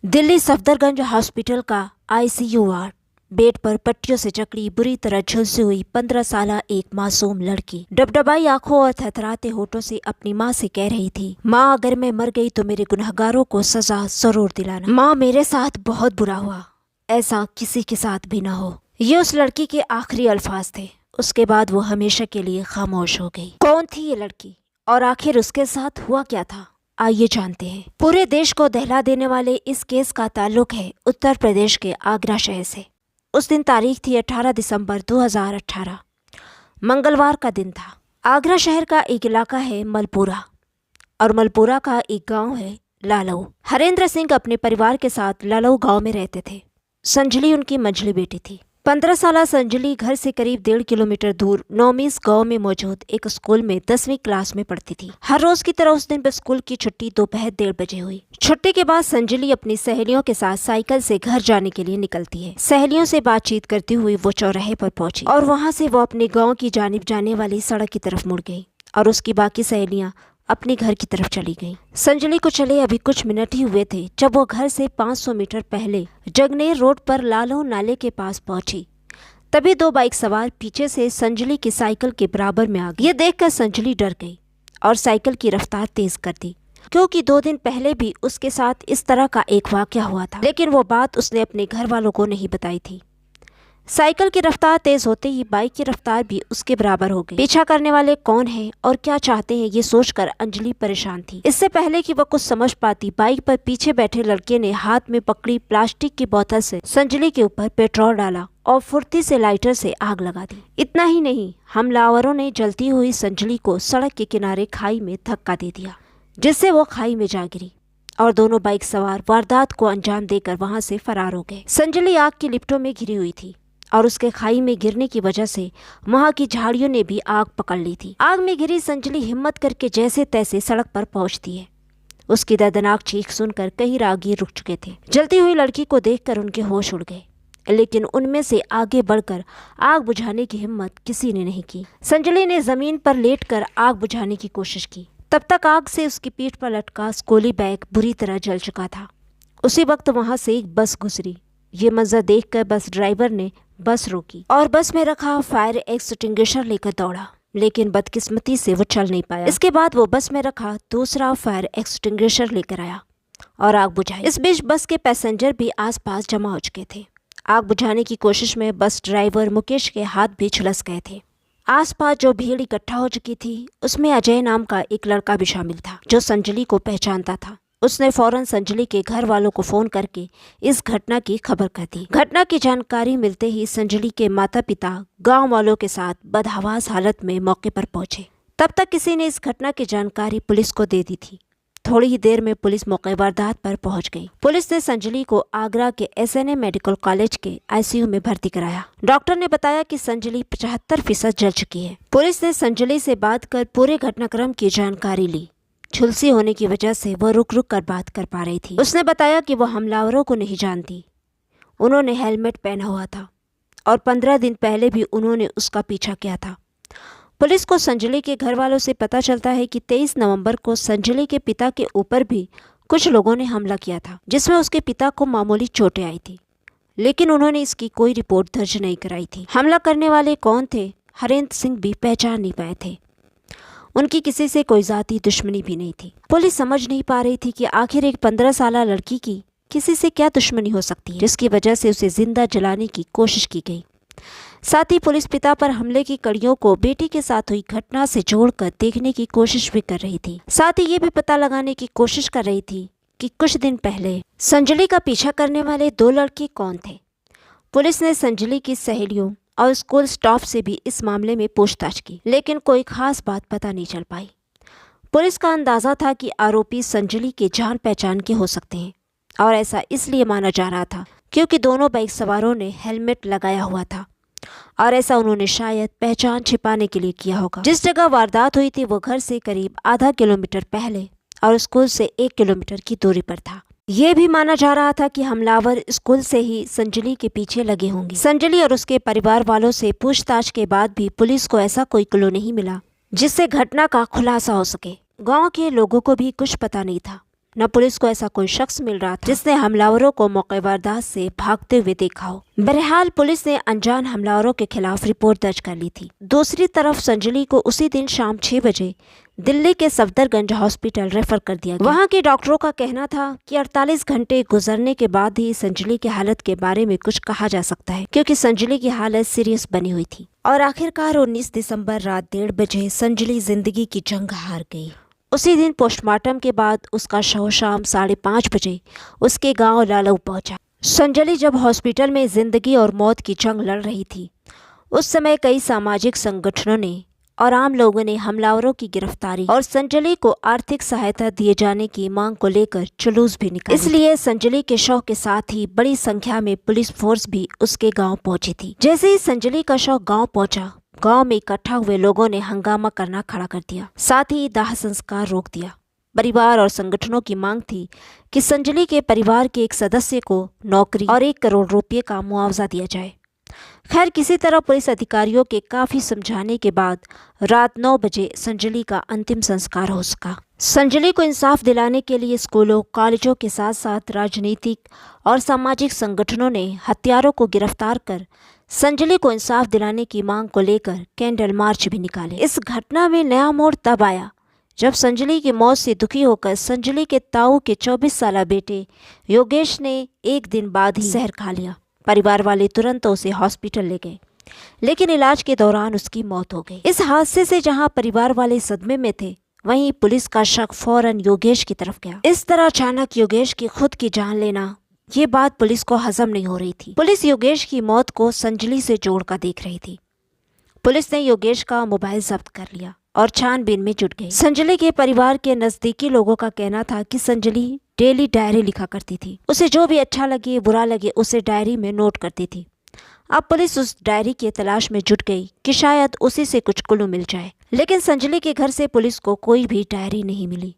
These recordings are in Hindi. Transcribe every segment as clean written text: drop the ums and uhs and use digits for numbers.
दिल्ली सफदरगंज हॉस्पिटल का आईसीयू वार्ड। बेड पर पट्टियों से जकड़ी बुरी तरह झुलसी हुई 15 साल एक मासूम लड़की डबडबाई आंखों और थरथराते होठों से अपनी माँ से कह रही थी, माँ अगर मैं मर गई तो मेरे गुनहगारों को सजा जरूर दिलाना। माँ मेरे साथ बहुत बुरा हुआ, ऐसा किसी के साथ भी ना हो। ये उस लड़की के आखिरी अल्फाज थे। उसके बाद वो हमेशा के लिए खामोश हो गई। कौन थी ये लड़की और आखिर उसके साथ हुआ क्या था, आइए जानते हैं। पूरे देश को दहला देने वाले इस केस का ताल्लुक है उत्तर प्रदेश के आगरा शहर से। उस दिन तारीख थी 18 दिसंबर 2018। मंगलवार का दिन था। आगरा शहर का एक इलाका है मलपुरा और मलपुरा का एक गांव है लालऊ। हरेंद्र सिंह अपने परिवार के साथ लालऊ गांव में रहते थे। संजली उनकी मंझली बेटी थी। 15 साल संजली घर से करीब 1.5 किलोमीटर दूर नौमीस गांव में मौजूद एक स्कूल में 10वीं क्लास में पढ़ती थी। हर रोज की तरह उस दिन भी स्कूल की छुट्टी दोपहर 1:30 बजे हुई। छुट्टी के बाद संजली अपनी सहेलियों के साथ साइकिल से घर जाने के लिए निकलती है। सहेलियों से बातचीत करती हुई वो चौराहे पर पहुंची और वहां से वो अपने गाँव की जानिब जाने वाली सड़क की तरफ मुड़ गई और उसकी बाकी सहेलियां अपने घर की तरफ चली गईं। संजली को चले अभी कुछ मिनट ही हुए थे जब वो घर से 500 मीटर पहले जगनेर रोड पर लालऊ नाले के पास पहुंची। तभी 2 बाइक सवार पीछे से संजली की साइकिल के बराबर में आ गई। ये देखकर संजली डर गई और साइकिल की रफ्तार तेज कर दी, क्योंकि 2 दिन पहले भी उसके साथ इस तरह का एक वाकया हुआ था, लेकिन वो बात उसने अपने घर वालों को नहीं बताई थी। साइकिल की रफ्तार तेज होते ही बाइक की रफ्तार भी उसके बराबर हो गई। पीछा करने वाले कौन हैं और क्या चाहते हैं ये सोचकर अंजलि परेशान थी। इससे पहले कि वह कुछ समझ पाती, बाइक पर पीछे बैठे लड़के ने हाथ में पकड़ी प्लास्टिक की बोतल से संजलि के ऊपर पेट्रोल डाला और फुर्ती से लाइटर से आग लगा दी। इतना ही नहीं, हमलावरों ने जलती हुई संजलि को सड़क के किनारे खाई में धक्का दे दिया, जिससे वो खाई में जा गिरी और दोनों बाइक सवार वारदात को अंजाम देकर वहां से फरार हो गए। संजलि आग की लिपटों में घिरी हुई थी और उसके खाई में गिरने की वजह से वहां की झाड़ियों ने भी आग पकड़ ली थी। आग में घिरी संजलि हिम्मत करके जैसे तैसे सड़क पर पहुंचती है। उसकी दर्दनाक चीख सुनकर कई राहगीर रुक चुके थे। जलती हुई लड़की को देखकर उनके होश उड़ गए, लेकिन उनमें से आगे बढ़कर आग बुझाने की हिम्मत किसी ने नहीं की। संजलि ने जमीन पर लेटकर आग बुझाने की कोशिश की। तब तक आग से उसकी पीठ पर लटका स्कूली बैग बुरी तरह जल चुका था। उसी वक्त वहां से एक बस गुजरी। ये मंजर देखकर बस ड्राइवर ने बस रोकी और बस में रखा फायर एक्सटिंग्विशर लेकर दौड़ा, लेकिन बदकिस्मती से वो चल नहीं पाया। इसके बाद वो बस में रखा दूसरा फायर एक्सटिंग्विशर लेकर आया और आग बुझाई। इस बीच बस के पैसेंजर भी आसपास जमा हो चुके थे। आग बुझाने की कोशिश में बस ड्राइवर मुकेश के हाथ भी झुलस गए थे। आसपास जो भीड़ इकट्ठा हो चुकी थी उसमें अजय नाम का एक लड़का भी शामिल था, जो संजलि को पहचानता था। उसने फौरन संजलि के घर वालों को फोन करके इस घटना की खबर कर दी। घटना की जानकारी मिलते ही संजलि के माता पिता गांव वालों के साथ बदहवास हालत में मौके पर पहुंचे। तब तक किसी ने इस घटना की जानकारी पुलिस को दे दी थी। थोड़ी ही देर में पुलिस मौके वारदात पर पहुंच गई। पुलिस ने संजलि को आगरा के एसएनए मेडिकल कॉलेज के आईसीयू में भर्ती कराया। डॉक्टर ने बताया कि संजलि 75% जल चुकी है। पुलिस ने संजलि से बात कर पूरे घटनाक्रम की जानकारी ली। झुलसी होने की वजह से वह रुक रुक कर बात कर पा रही थी। उसने बताया कि वह हमलावरों को नहीं जानती। उन्होंने हेलमेट पहना हुआ था और 15 दिन पहले भी उन्होंने उसका पीछा किया था। पुलिस को संजलि के घर वालों से पता चलता है कि 23 नवंबर को संजलि के पिता के ऊपर भी कुछ लोगों ने हमला किया था, जिसमें उसके पिता को मामूली चोटें आई थी, लेकिन उन्होंने इसकी कोई रिपोर्ट दर्ज नहीं कराई थी। हमला करने वाले कौन थे, हरेंद्र सिंह भी पहचान नहीं पाए थे। उनकी किसी से कोई जाती दुश्मनी भी नहीं थी। पुलिस समझ नहीं पा रही थी कि आखिर एक 15 साल लड़की की किसी से क्या दुश्मनी हो सकती है, जिसकी वजह से उसे जिंदा जलाने की कोशिश की गई। साथ ही पुलिस पिता पर हमले की कड़ियों को बेटी के साथ हुई घटना से जोड़कर देखने की कोशिश भी कर रही थी। साथ ही ये भी पता लगाने की कोशिश कर रही थी कि कुछ दिन पहले संजलि का पीछा करने वाले 2 लड़के कौन थे। पुलिस ने संजलि की सहेलियों और स्कूल स्टाफ से भी इस मामले में पूछताछ की, लेकिन कोई खास बात पता नहीं चल पाई। पुलिस का अंदाजा था कि आरोपी संजलि के जान पहचान के हो सकते हैं और ऐसा इसलिए माना जा रहा था क्योंकि दोनों बाइक सवारों ने हेलमेट लगाया हुआ था और ऐसा उन्होंने शायद पहचान छिपाने के लिए किया होगा। जिस जगह वारदात हुई थी वो घर से करीब आधा किलोमीटर पहले और स्कूल से 1 किलोमीटर की दूरी पर था। ये भी माना जा रहा था कि हमलावर स्कूल से ही संजलि के पीछे लगे होंगे। संजलि और उसके परिवार वालों से पूछताछ के बाद भी पुलिस को ऐसा कोई क्लू नहीं मिला जिससे घटना का खुलासा हो सके। गांव के लोगों को भी कुछ पता नहीं था। न पुलिस को ऐसा कोई शख्स मिल रहा था जिसने हमलावरों को मौके वारदात से भागते हुए देखा हो। बहरहाल पुलिस ने अनजान हमलावरों के खिलाफ रिपोर्ट दर्ज कर ली थी। दूसरी तरफ संजली को उसी दिन शाम 6 बजे दिल्ली के सफदरगंज हॉस्पिटल रेफर कर दिया गया। वहां के डॉक्टरों का कहना था कि 48 घंटे गुजरने के बाद ही संजली की हालत के बारे में कुछ कहा जा सकता है, क्योंकि संजली की हालत सीरियस बनी हुई थी। और आखिरकार 19 दिसंबर रात 1:30 बजे संजली जिंदगी की जंग हार गई। उसी दिन पोस्टमार्टम के बाद उसका शव शाम 5:30 बजे उसके गांव लालऊ पहुंचा। संजली जब हॉस्पिटल में जिंदगी और मौत की जंग लड़ रही थी, उस समय कई सामाजिक संगठनों ने और आम लोगों ने हमलावरों की गिरफ्तारी और संजली को आर्थिक सहायता दिए जाने की मांग को लेकर जुलूस भी निकाला। इसलिए संजली के शव के साथ ही बड़ी संख्या में पुलिस फोर्स भी उसके गांव पहुंची थी। जैसे ही संजली का शव गांव पहुंचा, गांव में इकट्ठा हुए लोगों ने हंगामा करना खड़ा कर दिया, साथ ही दाह संस्कार रोक दिया। परिवार और संगठनों की मांग थी कि संजली के परिवार के एक सदस्य को नौकरी और 1 करोड़ रुपये का मुआवजा दिया जाए। खैर, किसी तरह पुलिस अधिकारियों के काफी समझाने के बाद रात 9 बजे संजली का अंतिम संस्कार हो सका। संजली को इंसाफ दिलाने के लिए स्कूलों, कॉलेजों के साथ साथ राजनीतिक और सामाजिक संगठनों ने हत्यारों को गिरफ्तार कर संजली को इंसाफ दिलाने की मांग को लेकर कैंडल मार्च भी निकाले। इस घटना में नया मोड़ तब आया जब संजली की मौत से दुखी होकर संजली के ताऊ के 24 साला बेटे योगेश ने एक दिन बाद ही जहर खा लिया। परिवार वाले तुरंत उसे हॉस्पिटल ले गए, लेकिन इलाज के दौरान उसकी मौत हो गई। इस हादसे से जहां परिवार वाले सदमे में थे, वहीं पुलिस का शक फौरन योगेश की तरफ गया। इस तरह अचानक योगेश की खुद की जान लेना, ये बात पुलिस को हजम नहीं हो रही थी। पुलिस योगेश की मौत को संजली से जोड़कर देख रही थी। पुलिस ने योगेश का मोबाइल जब्त कर लिया और छानबीन में जुट गई। संजली के परिवार के नजदीकी लोगों का कहना था कि संजली डेली डायरी लिखा करती थी। उसे जो भी अच्छा लगे बुरा लगे उसे डायरी में नोट करती थी। अब पुलिस उस डायरी की तलाश में जुट गई कि शायद उसी से कुछ क्लू मिल जाए, लेकिन संजली के घर से पुलिस को कोई भी डायरी नहीं मिली।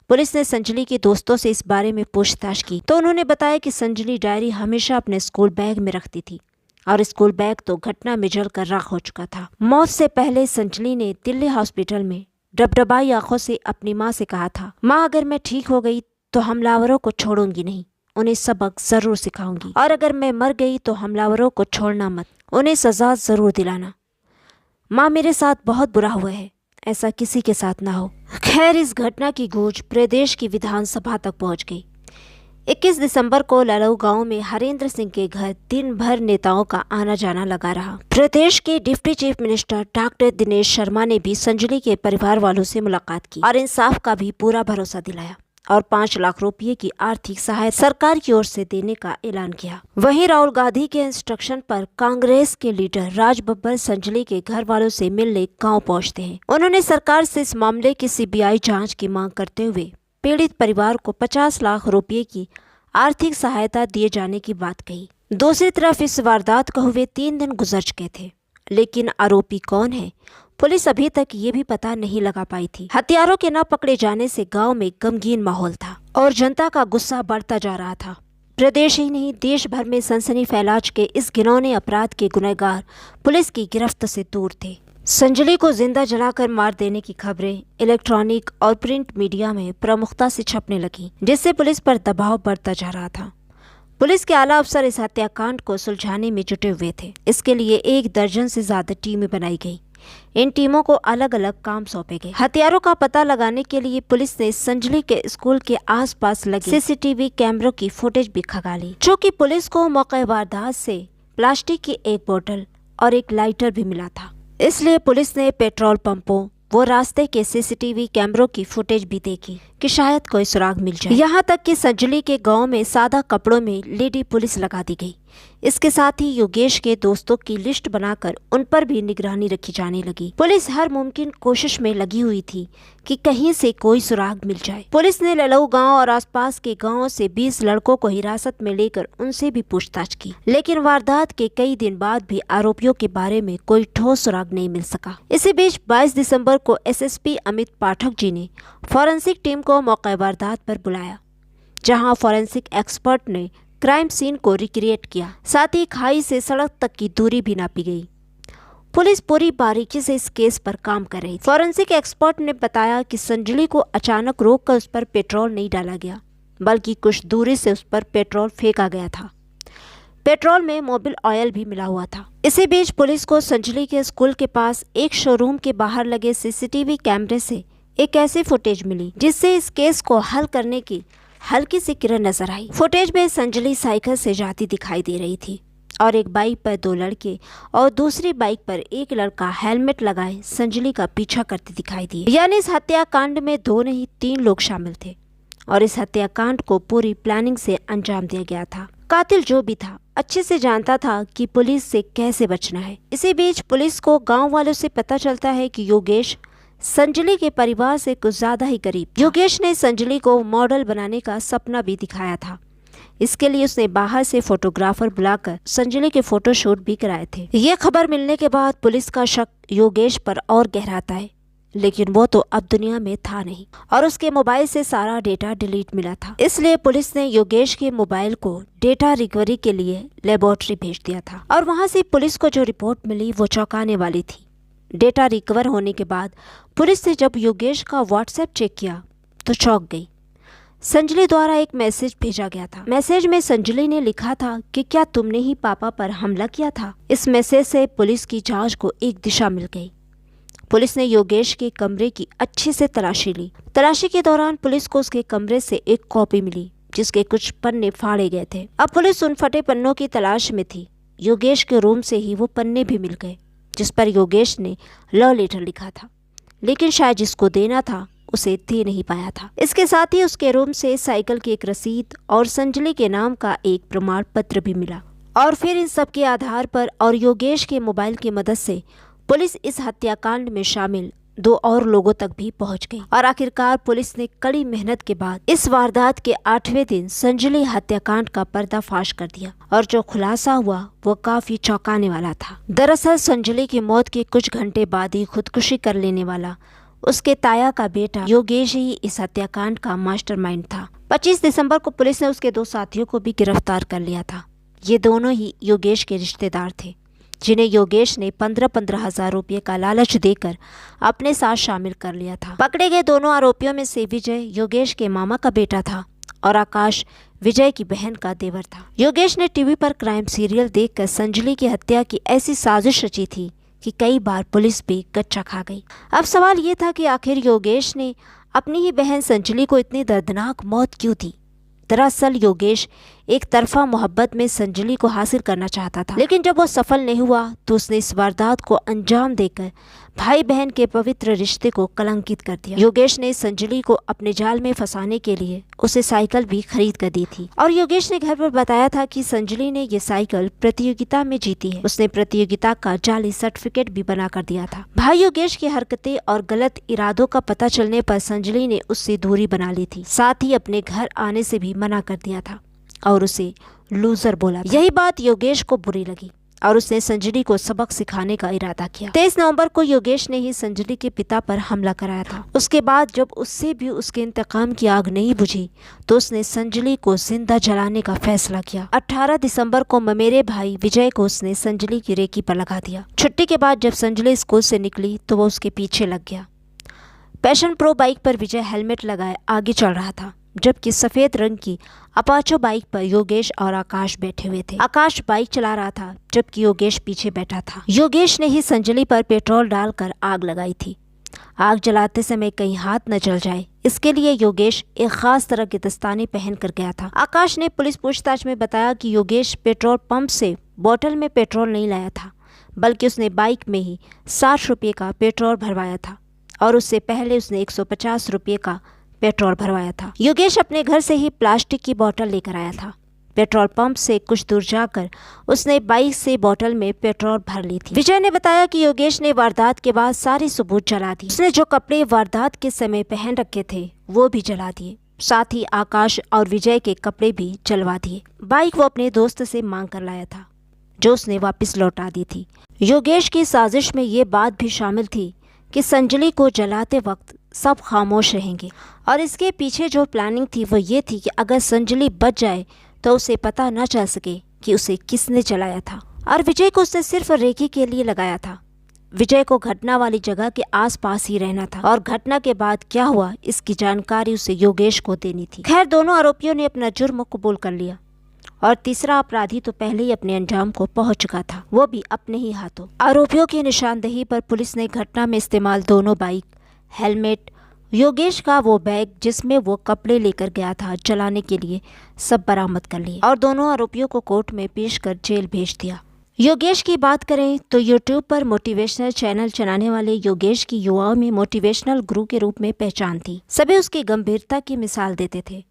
पुलिस ने संजली के दोस्तों से इस बारे में पूछताछ की तो उन्होंने बताया कि संजली डायरी हमेशा अपने स्कूल बैग में रखती थी और स्कूल बैग तो घटना में जलकर राख हो चुका था। मौत से पहले संजली ने दिल्ली हॉस्पिटल में डबडबाई आंखों से अपनी माँ से कहा था, माँ अगर मैं ठीक हो गई तो हमलावरों को छोड़ूंगी नहीं, उन्हें सबक जरूर सिखाऊंगी, और अगर मैं मर गई तो हमलावरों को छोड़ना मत, उन्हें सजा जरूर दिलाना। माँ मेरे साथ बहुत बुरा हुआ है, ऐसा किसी के साथ ना हो। खैर, इस घटना की गूंज प्रदेश की विधानसभा तक पहुंच गई। 21 दिसंबर को लालऊ गांव में हरेंद्र सिंह के घर दिन भर नेताओं का आना जाना लगा रहा। प्रदेश के deputy chief minister doctor Dinesh Sharma ने भी संजली के परिवार वालों से मुलाकात की और इंसाफ का भी पूरा भरोसा दिलाया और 5 लाख रुपये की आर्थिक सहायता सरकार की ओर से देने का ऐलान किया। वहीं राहुल गांधी के इंस्ट्रक्शन पर कांग्रेस के लीडर राज बब्बर संजली के घर वालों से मिलने गांव पहुंचते हैं। उन्होंने सरकार से इस मामले की सीबीआई जांच की मांग करते हुए पीड़ित परिवार को 50 लाख रुपये की आर्थिक सहायता दिए जाने की बात कही। दूसरी तरफ इस वारदात को हुए 3 दिन गुजर चुके थे, लेकिन आरोपी कौन है पुलिस अभी तक ये भी पता नहीं लगा पाई थी। हथियारों के न पकड़े जाने से गांव में गमगीन माहौल था और जनता का गुस्सा बढ़ता जा रहा था। प्रदेश ही नहीं देश भर में सनसनी फैला के इस घिनौने अपराध के गुनहगार पुलिस की गिरफ्त से दूर थे। संजली को जिंदा जलाकर मार देने की खबरें इलेक्ट्रॉनिक और प्रिंट मीडिया में प्रमुखता से छपने लगी, जिससे पुलिस पर दबाव बढ़ता जा रहा था। पुलिस के आला अफसर इस हत्याकांड को सुलझाने में जुटे हुए थे। इसके लिए 1 दर्जन से ज्यादा टीमें बनाई गई। इन टीमों को अलग अलग काम सौंपे गए। हथियारों का पता लगाने के लिए पुलिस ने संजली के स्कूल के आसपास लगे सीसीटीवी कैमरों की फुटेज भी खंगाली, जो कि पुलिस को मौके वारदात से प्लास्टिक की एक बोतल और एक लाइटर भी मिला था। इसलिए पुलिस ने पेट्रोल पंपों वो रास्ते के सीसीटीवी कैमरों की फुटेज भी देखी कि शायद कोई सुराग मिल जाए। यहाँ तक कि संजली के गांव में सादा कपड़ों में लेडी पुलिस लगा दी गई। इसके साथ ही योगेश के दोस्तों की लिस्ट बनाकर उन पर भी निगरानी रखी जाने लगी। पुलिस हर मुमकिन कोशिश में लगी हुई थी कि कहीं से कोई सुराग मिल जाए। पुलिस ने लालऊ गांव और आसपास के गांवों से 20 लड़कों को हिरासत में लेकर उनसे भी पूछताछ की, लेकिन वारदात के कई दिन बाद भी आरोपियों के बारे में कोई ठोस सुराग नहीं मिल सका। इसी बीच 22 दिसंबर को एसएसपी अमित पाठक जी ने फॉरेंसिक टीम को मौके वारदात पर बुलाया, जहां फॉरेंसिक एक्सपर्ट ने क्राइम सीन को रिक्रिएट किया। साथ ही खाई से सड़क तक की दूरी भी नापी गई। पुलिस पूरी बारीकी से इस केस पर काम कर रही थी। फॉरेंसिक एक्सपर्ट ने बताया कि संजली को अचानक रोककर उस पर पेट्रोल नहीं डाला गया, बल्कि कुछ दूरी से उस पर पेट्रोल फेंका गया था। पेट्रोल में मोबिल ऑयल भी मिला हुआ था। इसी बीच पुलिस को संजली के स्कूल के पास एक शोरूम के बाहर लगे सीसीटीवी कैमरे से एक ऐसी फुटेज मिली जिससे इस केस को हल करने की हल्की सी किरण नजर आई। फुटेज में संजली साइकिल से जाती दिखाई दे रही थी और एक बाइक पर 2 लड़के और दूसरी बाइक पर एक लड़का हेलमेट लगाए संजली का पीछा करते दिखाई दिए। यानी इस हत्याकांड में 2 नहीं 3 लोग शामिल थे और इस हत्याकांड को पूरी प्लानिंग से अंजाम दिया गया था। कातिल जो भी था अच्छे से जानता था कि पुलिस से कैसे बचना है। इसी बीच पुलिस को गांव वालों से पता चलता है कि योगेश संजली के परिवार से कुछ ज्यादा ही करीब। योगेश ने संजली को मॉडल बनाने का सपना भी दिखाया था। इसके लिए उसने बाहर से फोटोग्राफर बुलाकर संजली के फोटोशूट भी कराए थे। ये खबर मिलने के बाद पुलिस का शक योगेश पर और गहराता है, लेकिन वो तो अब दुनिया में था नहीं और उसके मोबाइल से सारा डेटा डिलीट मिला था। इसलिए पुलिस ने योगेश के मोबाइल को डेटा रिकवरी के लिए लेबोरेटरी भेज दिया था और वहां से पुलिस को जो रिपोर्ट मिली वो चौंकाने वाली थी। डेटा रिकवर होने के बाद पुलिस ने जब योगेश का व्हाट्सएप चेक किया तो चौंक गई। संजली द्वारा एक मैसेज भेजा गया था। मैसेज में संजली ने लिखा था कि क्या तुमने ही पापा पर हमला किया था। इस मैसेज से पुलिस की जांच को एक दिशा मिल गई। पुलिस ने योगेश के कमरे की अच्छे से तलाशी ली। तलाशी के दौरान पुलिस को उसके कमरे से एक कॉपी मिली जिसके कुछ पन्ने फाड़े गए थे। अब पुलिस उन फटे पन्नों की तलाश में थी। योगेश के रूम से ही वो पन्ने भी मिल गए जिस पर योगेश ने लव लेटर लिखा था, लेकिन शायद जिसको देना था उसे दे नहीं पाया था। इसके साथ ही उसके रूम से साइकिल की एक रसीद और संजली के नाम का एक प्रमाण पत्र भी मिला। और फिर इन सब के आधार पर और योगेश के मोबाइल की मदद से पुलिस इस हत्याकांड में शामिल 2 और लोगों तक भी पहुंच गई और आखिरकार पुलिस ने कड़ी मेहनत के बाद इस वारदात के 8वें दिन संजली हत्याकांड का पर्दाफाश कर दिया और जो खुलासा हुआ वो काफी चौंकाने वाला था। दरअसल संजली की मौत के कुछ घंटे बाद ही खुदकुशी कर लेने वाला उसके ताया का बेटा योगेश ही इस हत्याकांड का मास्टरमाइंड था। 25 दिसंबर को पुलिस ने उसके 2 साथियों को भी गिरफ्तार कर लिया था। ये दोनों ही योगेश के रिश्तेदार थे जिन्हें योगेश ने 15-15 हजार रुपये का लालच देकर अपने साथ शामिल कर लिया था। पकड़े गए दोनों आरोपियों में से विजय योगेश के मामा का बेटा था और आकाश विजय की बहन का देवर था। योगेश ने टीवी पर क्राइम सीरियल देखकर संजली की हत्या की ऐसी साजिश रची थी कि कई बार पुलिस भी कच्चा खा गई। अब सवाल ये था कि आखिर योगेश ने अपनी ही बहन संजली को इतनी दर्दनाक मौत क्यों दी। दरअसल योगेश एक तरफा मोहब्बत में संजली को हासिल करना चाहता था, लेकिन जब वो सफल नहीं हुआ तो उसने इस वारदात को अंजाम देकर भाई बहन के पवित्र रिश्ते को कलंकित कर दिया। योगेश ने संजली को अपने जाल में फंसाने के लिए उसे साइकिल भी खरीद कर दी थी और योगेश ने घर पर बताया था कि संजली ने ये साइकिल प्रतियोगिता में जीती है। उसने प्रतियोगिता का जाली सर्टिफिकेट भी बना कर दिया था। भाई योगेश की हरकतें और गलत इरादों का पता चलने पर संजली ने उससे दूरी बना ली थी, साथ ही अपने घर आने से भी मना कर दिया था और उसे लूजर बोला। यही बात योगेश को बुरी लगी और उसने संजली को सबक सिखाने का इरादा किया। 23 नवंबर को योगेश ने ही संजली के पिता पर हमला कराया था। उसके बाद जब उससे भी उसके इंतकाम की आग नहीं बुझी तो उसने संजली को जिंदा जलाने का फैसला किया। 18 दिसंबर को ममेरे भाई विजय को उसने संजली की रेकी पर लगा दिया। छुट्टी के बाद जब संजली स्कूल से निकली तो वो उसके पीछे लग गया। पैशन प्रो बाइक पर विजय हेलमेट लगाए आगे चल रहा था, जबकि सफेद रंग की अपाचो बाइक पर योगेश और आकाश बैठे हुए थे। आकाश बाइक चला रहा था जबकि योगेश पीछे बैठा था। योगेश ने ही संजली पर पेट्रोल डालकर आग लगाई थी। आग जलाते समय कहीं हाथ न जल जाए इसके लिए योगेश एक खास तरह के दस्ताने पहन कर गया था। आकाश ने पुलिस पूछताछ में बताया कि योगेश पेट्रोल पंप से बोतल में पेट्रोल नहीं लाया था, बल्कि उसने बाइक में ही 60 रुपये का पेट्रोल भरवाया था और उससे पहले उसने 150 रुपये का पेट्रोल भरवाया था। योगेश अपने घर से ही प्लास्टिक की बोतल लेकर आया था। पेट्रोल पंप से कुछ दूर जाकर उसने बाइक से बोतल में पेट्रोल भर ली थी। विजय ने बताया कि योगेश ने वारदात के बाद सारी सबूत जला दी। उसने जो कपड़े वारदात के समय पहन रखे थे वो भी जला दिए, साथ ही आकाश और विजय के कपड़े भी जलवा दिए। बाइक वो अपने दोस्त से मांग कर लाया था जो उसने वापस लौटा दी थी। योगेश की साजिश में ये बात भी शामिल थी कि संजली को जलाते वक्त सब खामोश रहेंगे और इसके पीछे जो प्लानिंग थी वो ये थी कि अगर संजली बच जाए तो उसे पता न चल सके कि उसे किसने जलाया था। और विजय को उसने सिर्फ रेकी के लिए लगाया था विजय को घटना वाली जगह के आसपास ही रहना था और घटना के बाद क्या हुआ इसकी जानकारी उसे योगेश को देनी थी। खैर दोनों आरोपियों ने अपना जुर्म कबूल कर लिया और तीसरा अपराधी तो पहले ही अपने अंजाम को पहुंच चुका था, वो भी अपने ही हाथों। आरोपियों की निशानदेही पर पुलिस ने घटना में इस्तेमाल दोनों बाइक, हेलमेट, योगेश का वो बैग जिसमें वो कपड़े लेकर गया था जलाने के लिए, सब बरामद कर लिए और दोनों आरोपियों को कोर्ट में पेश कर जेल भेज दिया। योगेश की बात करें तो यूट्यूब पर मोटिवेशनल चैनल चलाने वाले योगेश की युवाओं में मोटिवेशनल गुरु के रूप में पहचान थी। सभी उसकी गंभीरता की मिसाल देते थे,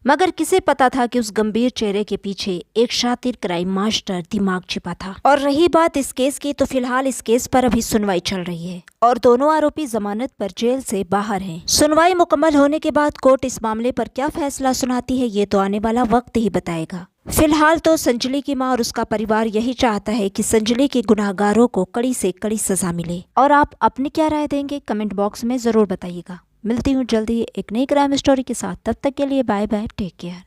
मगर किसे पता था कि उस गंभीर चेहरे के पीछे एक शातिर क्राइम मास्टर दिमाग छिपा था। और रही बात इस केस की, तो फिलहाल इस केस पर अभी सुनवाई चल रही है और दोनों आरोपी जमानत पर जेल से बाहर हैं। सुनवाई मुकम्मल होने के बाद कोर्ट इस मामले पर क्या फैसला सुनाती है ये तो आने वाला वक्त ही बताएगा। फिलहाल तो संजली की मां और उसका परिवार यही चाहता है कि संजली के गुनाहगारों को कड़ी से कड़ी सजा मिले। और आप अपनी क्या राय देंगे कमेंट बॉक्स में जरूर बताइएगा। मिलती हूँ जल्दी एक नई क्राइम स्टोरी के साथ, तब तक के लिए बाय बाय, टेक केयर।